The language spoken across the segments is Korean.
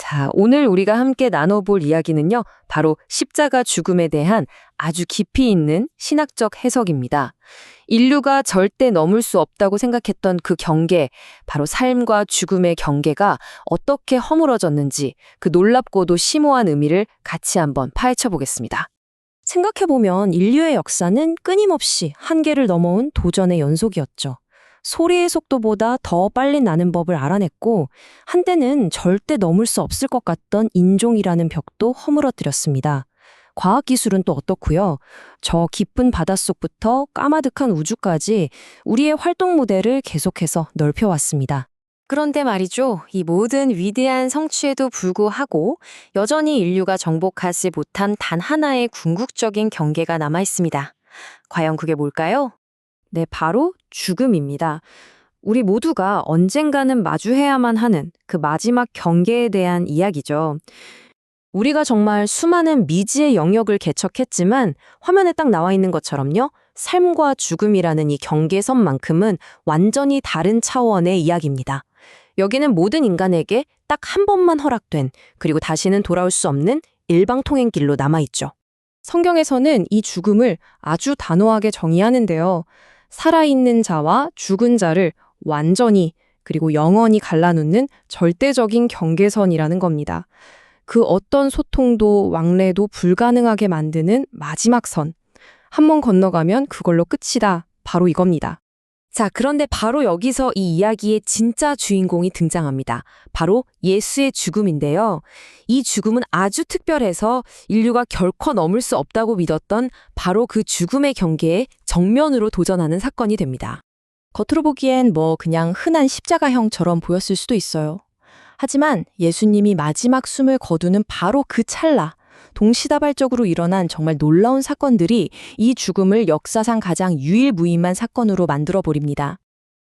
자, 오늘 우리가 함께 나눠볼 이야기는요, 바로 십자가 죽음에 대한 아주 깊이 있는 신학적 해석입니다. 인류가 절대 넘을 수 없다고 생각했던 그 경계, 바로 삶과 죽음의 경계가 어떻게 허물어졌는지 그 놀랍고도 심오한 의미를 같이 한번 파헤쳐 보겠습니다. 생각해보면 인류의 역사는 끊임없이 한계를 넘어온 도전의 연속이었죠. 소리의 속도보다 더 빨리 나는 법을 알아냈고, 한때는 절대 넘을 수 없을 것 같던 인종이라는 벽도 허물어뜨렸습니다. 과학기술은 또 어떻고요? 저 깊은 바닷속부터 까마득한 우주까지 우리의 활동 무대를 계속해서 넓혀왔습니다. 그런데 말이죠, 이 모든 위대한 성취에도 불구하고 여전히 인류가 정복하지 못한 단 하나의 궁극적인 경계가 남아 있습니다. 과연 그게 뭘까요? 네, 바로 죽음입니다. 우리 모두가 언젠가는 마주해야만 하는 그 마지막 경계에 대한 이야기죠. 우리가 정말 수많은 미지의 영역을 개척했지만 화면에 딱 나와 있는 것처럼요. 삶과 죽음이라는 이 경계선만큼은 완전히 다른 차원의 이야기입니다. 여기는 모든 인간에게 딱 한 번만 허락된, 그리고 다시는 돌아올 수 없는 일방통행길로 남아있죠. 성경에서는 이 죽음을 아주 단호하게 정의하는데요. 살아있는 자와 죽은 자를 완전히 그리고 영원히 갈라놓는 절대적인 경계선이라는 겁니다. 그 어떤 소통도 왕래도 불가능하게 만드는 마지막 선. 한 번 건너가면 그걸로 끝이다. 바로 이겁니다. 자, 그런데 바로 여기서 이 이야기의 진짜 주인공이 등장합니다. 바로 예수의 죽음인데요. 이 죽음은 아주 특별해서 인류가 결코 넘을 수 없다고 믿었던 바로 그 죽음의 경계에 정면으로 도전하는 사건이 됩니다. 겉으로 보기엔 그냥 흔한 십자가형처럼 보였을 수도 있어요. 하지만 예수님이 마지막 숨을 거두는 바로 그 찰나, 동시다발적으로 일어난 정말 놀라운 사건들이 이 죽음을 역사상 가장 유일무이한 사건으로 만들어버립니다.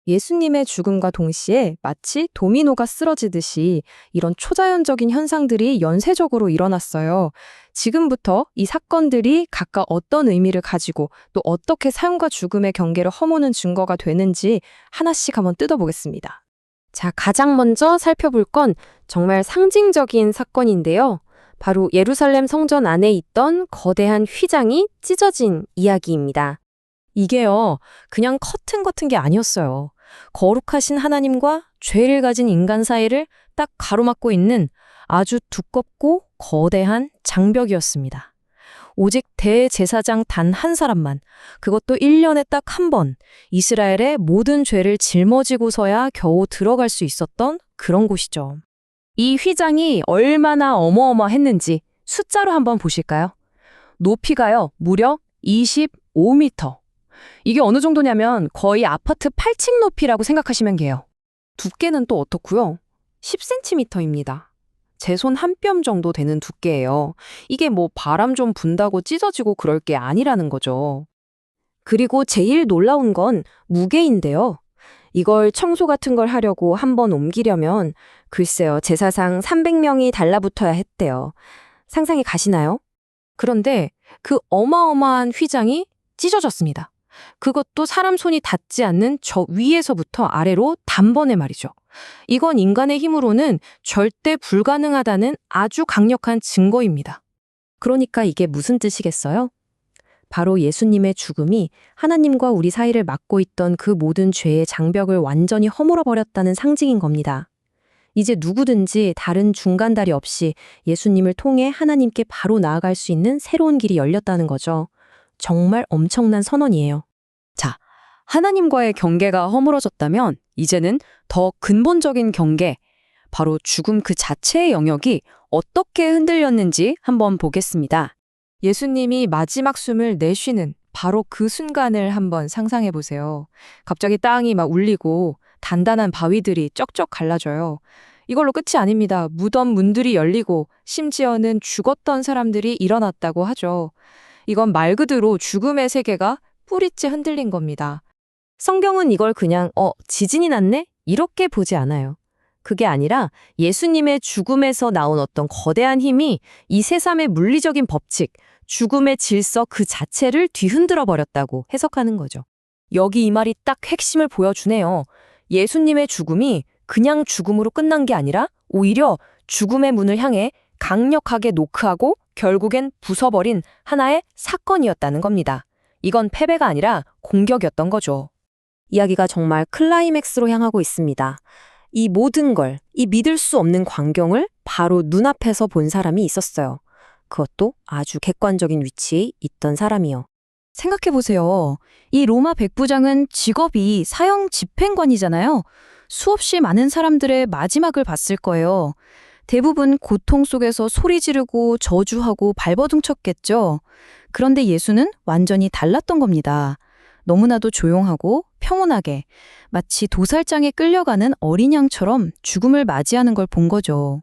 예수님의 죽음과 동시에 마치 도미노가 쓰러지듯이 이런 초자연적인 현상들이 연쇄적으로 일어났어요. 지금부터 이 사건들이 각각 어떤 의미를 가지고 또 어떻게 삶과 죽음의 경계를 허무는 증거가 되는지 하나씩 한번 뜯어보겠습니다. 자, 가장 먼저 살펴볼 건 정말 상징적인 사건인데요. 바로 예루살렘 성전 안에 있던 거대한 휘장이 찢어진 이야기입니다. 이게요, 그냥 커튼 같은 게 아니었어요. 거룩하신 하나님과 죄를 가진 인간 사이를 딱 가로막고 있는 아주 두껍고 거대한 장벽이었습니다. 오직 대제사장 단 한 사람만, 그것도 1년에 딱 한 번, 이스라엘의 모든 죄를 짊어지고서야 겨우 들어갈 수 있었던 그런 곳이죠. 이 휘장이 얼마나 어마어마했는지 숫자로 한번 보실까요? 높이가요, 무려 25m. 이게 어느 정도냐면 거의 아파트 8층 높이라고 생각하시면 돼요. 두께는 또 어떻고요? 10cm입니다. 제 손 한 뼘 정도 되는 두께예요. 이게 바람 좀 분다고 찢어지고 그럴 게 아니라는 거죠. 그리고 제일 놀라운 건 무게인데요. 이걸 청소 같은 걸 하려고 한번 옮기려면 글쎄요, 제사상 300명이 달라붙어야 했대요. 상상이 가시나요? 그런데 그 어마어마한 휘장이 찢어졌습니다. 그것도 사람 손이 닿지 않는 저 위에서부터 아래로 단번에 말이죠. 이건 인간의 힘으로는 절대 불가능하다는 아주 강력한 증거입니다. 그러니까 이게 무슨 뜻이겠어요? 바로 예수님의 죽음이 하나님과 우리 사이를 막고 있던 그 모든 죄의 장벽을 완전히 허물어버렸다는 상징인 겁니다. 이제 누구든지 다른 중간다리 없이 예수님을 통해 하나님께 바로 나아갈 수 있는 새로운 길이 열렸다는 거죠. 정말 엄청난 선언이에요. 자, 하나님과의 경계가 허물어졌다면 이제는 더 근본적인 경계, 바로 죽음 그 자체의 영역이 어떻게 흔들렸는지 한번 보겠습니다. 예수님이 마지막 숨을 내쉬는 바로 그 순간을 한번 상상해 보세요. 갑자기 땅이 막 울리고 단단한 바위들이 쩍쩍 갈라져요. 이걸로 끝이 아닙니다. 무덤 문들이 열리고 심지어는 죽었던 사람들이 일어났다고 하죠. 이건 말 그대로 죽음의 세계가 뿌리째 흔들린 겁니다. 성경은 이걸 그냥 지진이 났네? 이렇게 보지 않아요. 그게 아니라 예수님의 죽음에서 나온 어떤 거대한 힘이 이 세상의 물리적인 법칙, 죽음의 질서 그 자체를 뒤흔들어 버렸다고 해석하는 거죠. 여기 이 말이 딱 핵심을 보여주네요. 예수님의 죽음이 그냥 죽음으로 끝난 게 아니라 오히려 죽음의 문을 향해 강력하게 노크하고 결국엔 부숴버린 하나의 사건이었다는 겁니다. 이건 패배가 아니라 공격이었던 거죠. 이야기가 정말 클라이맥스로 향하고 있습니다. 이 모든 걸, 이 믿을 수 없는 광경을 바로 눈앞에서 본 사람이 있었어요. 그것도 아주 객관적인 위치에 있던 사람이요. 생각해보세요. 이 로마 백부장은 직업이 사형 집행관이잖아요. 수없이 많은 사람들의 마지막을 봤을 거예요. 대부분 고통 속에서 소리 지르고 저주하고 발버둥 쳤겠죠. 그런데 예수는 완전히 달랐던 겁니다. 너무나도 조용하고 평온하게 마치 도살장에 끌려가는 어린 양처럼 죽음을 맞이하는 걸 본 거죠.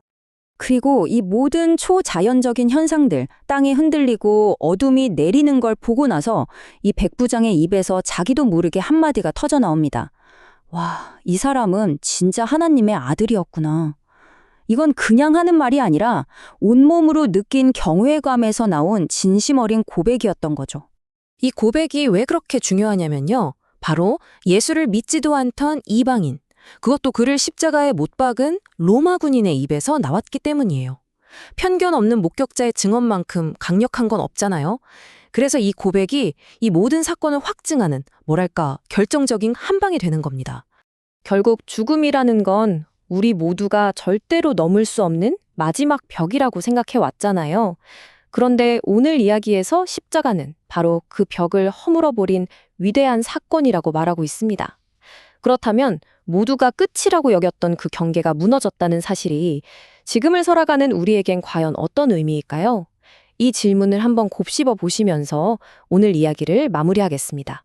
그리고 이 모든 초자연적인 현상들, 땅이 흔들리고 어둠이 내리는 걸 보고 나서 이 백부장의 입에서 자기도 모르게 한마디가 터져 나옵니다. 와, 이 사람은 진짜 하나님의 아들이었구나. 이건 그냥 하는 말이 아니라 온몸으로 느낀 경외감에서 나온 진심 어린 고백이었던 거죠. 이 고백이 왜 그렇게 중요하냐면요. 바로 예수를 믿지도 않던 이방인, 그것도 그를 십자가에 못 박은 로마 군인의 입에서 나왔기 때문이에요. 편견 없는 목격자의 증언만큼 강력한 건 없잖아요. 그래서 이 고백이 이 모든 사건을 확증하는, 뭐랄까, 결정적인 한 방이 되는 겁니다. 결국 죽음이라는 건 우리 모두가 절대로 넘을 수 없는 마지막 벽이라고 생각해 왔잖아요. 그런데 오늘 이야기에서 십자가는 바로 그 벽을 허물어버린 위대한 사건이라고 말하고 있습니다. 그렇다면 모두가 끝이라고 여겼던 그 경계가 무너졌다는 사실이 지금을 살아가는 우리에겐 과연 어떤 의미일까요? 이 질문을 한번 곱씹어 보시면서 오늘 이야기를 마무리하겠습니다.